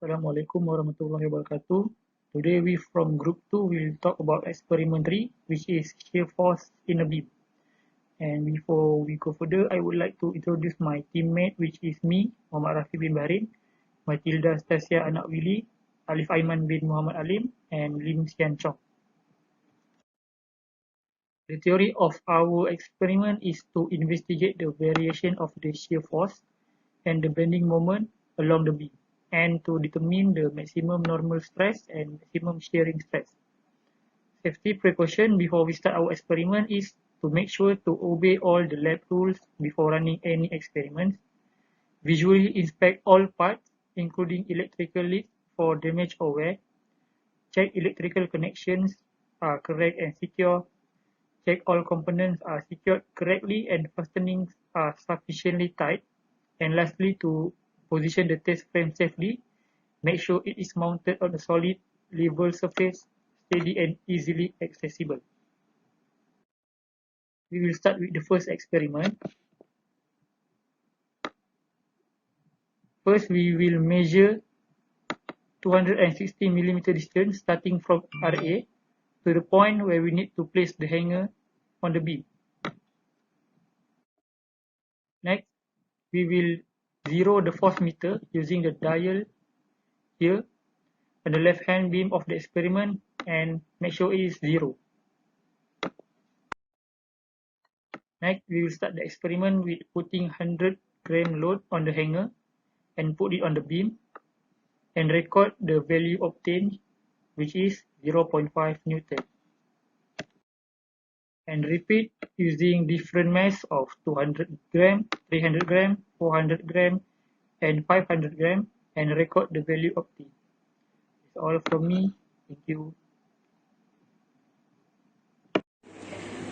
Assalamualaikum warahmatullahi wabarakatuh. Today we from group 2 will talk about experiment 3, which is shear force in a beam. And before we go further, I would like to introduce my teammate, which is me, Muhammad Rafi bin Bahrin, Matilda Stasia Anak Willy, Alif Aiman bin Muhammad Alim, and Lim Sian Chong. The theory of our experiment is to investigate the variation of the shear force and the bending moment along the beam, and to determine the maximum normal stress and maximum shearing stress. Safety precaution before we start our experiment is to make sure to obey all the lab rules before running any experiments. Visually inspect all parts, including electrical leads for damage or wear. Check electrical connections are correct and secure. Check all components are secured correctly and fastenings are sufficiently tight. And lastly, to position the test frame safely, make sure it is mounted on a solid, level surface, steady and easily accessible. We will start with the first experiment. First, we will measure 260 mm distance starting from RA to the point where we need to place the hanger on the beam. Next, we will zero the force meter using the dial here on the left hand beam of the experiment and make sure it is 0. Next, we will start the experiment with putting 100 gram load on the hanger and put it on the beam and record the value obtained, which is 0.5 Newton. And repeat using different mass of 200 gram, 300 gram, 400 gram, and 500 gram and record the value obtained. That's all from me. Thank you.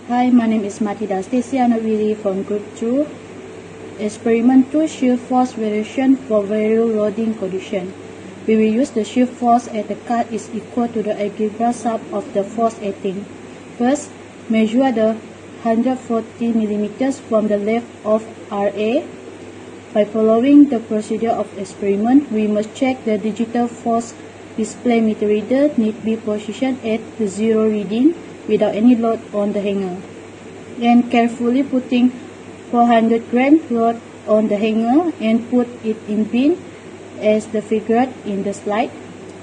Hi, my name is Matilda Stasia from Group 2. Experiment 2 shear force variation for variable loading condition. We will use the shear force at the cut is equal to the algebra sum of the force acting. First, measure the 140 mm from the left of RA. By following the procedure of experiment, we must check the digital force display meter reader need be positioned at the 0 reading without any load on the hanger. Then carefully putting 400 gram load on the hanger and put it in bin as the figured in the slide,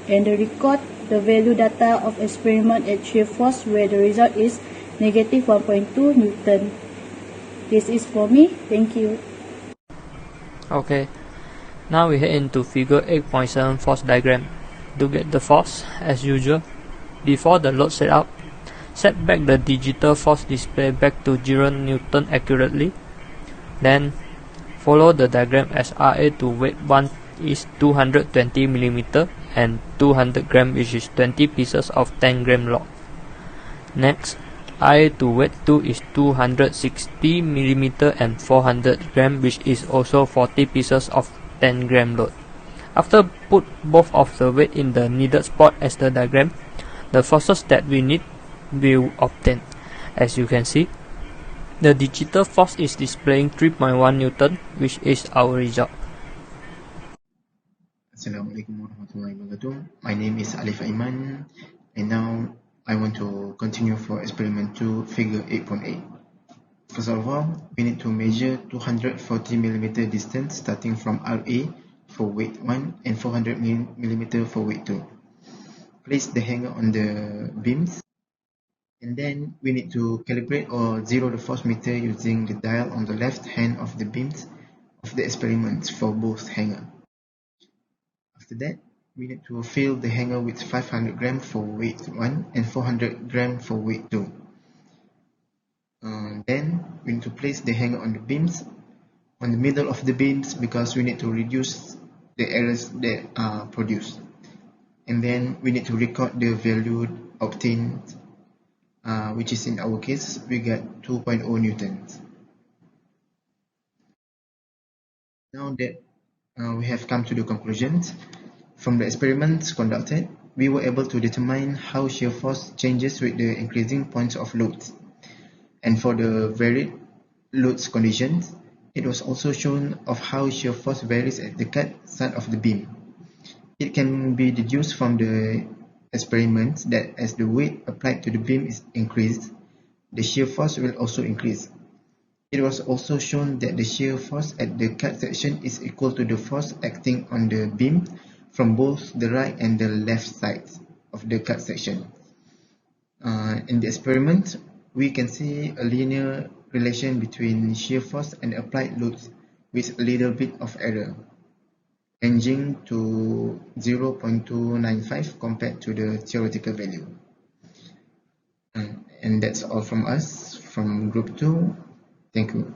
and record the value data of experiment at shear force where the result is negative 1.2 Newton. This is for me. Thank you. Okay, now we head into figure 8.7 force diagram. To get the force, as usual, before the load setup, set back the digital force display back to 0 Newton accurately. Then follow the diagram as RA to weight 1 is 220 mm and 200 gram, which is 20 pieces of 10 gram load. Next, RA to weight 2 is 260 mm and 400 gram, which is also 40 pieces of 10 gram load. After put both of the weight in the needed spot as the diagram, the forces that we need will obtain. As you can see, the digital force is displaying 3.1 Newton, which is our result. Assalamualaikum warahmatullahi wabarakatuh. My name is Alif Aiman, and now I want to continue for experiment 2, figure 8.8. First of all, we need to measure 240 mm distance starting from RA for weight 1 and 400 mm for weight 2. Place the hanger on the beams, and then we need to calibrate or zero the force meter using the dial on the left hand of the beams of the experiment for both hanger. After that, we need to fill the hanger with 500 gram for weight 1 and 400 gram for weight 2. Then we need to place the hanger on the beams, on the middle of the beams, because we need to reduce the errors that are produced. And then we need to record the value obtained, which is in our case, we got 2.0 newtons. Now that we have come to the conclusions, from the experiments conducted, we were able to determine how shear force changes with the increasing points of loads. And for the varied loads conditions, it was also shown of how shear force varies at the cut side of the beam. It can be deduced from the experiment that as the weight applied to the beam is increased, the shear force will also increase. It was also shown that the shear force at the cut section is equal to the force acting on the beam from both the right and the left sides of the cut section. In the experiment, we can see a linear relation between shear force and applied loads with a little bit of error, ranging to 0.295 compared to the theoretical value. And that's all from us, from Group 2. Thank you.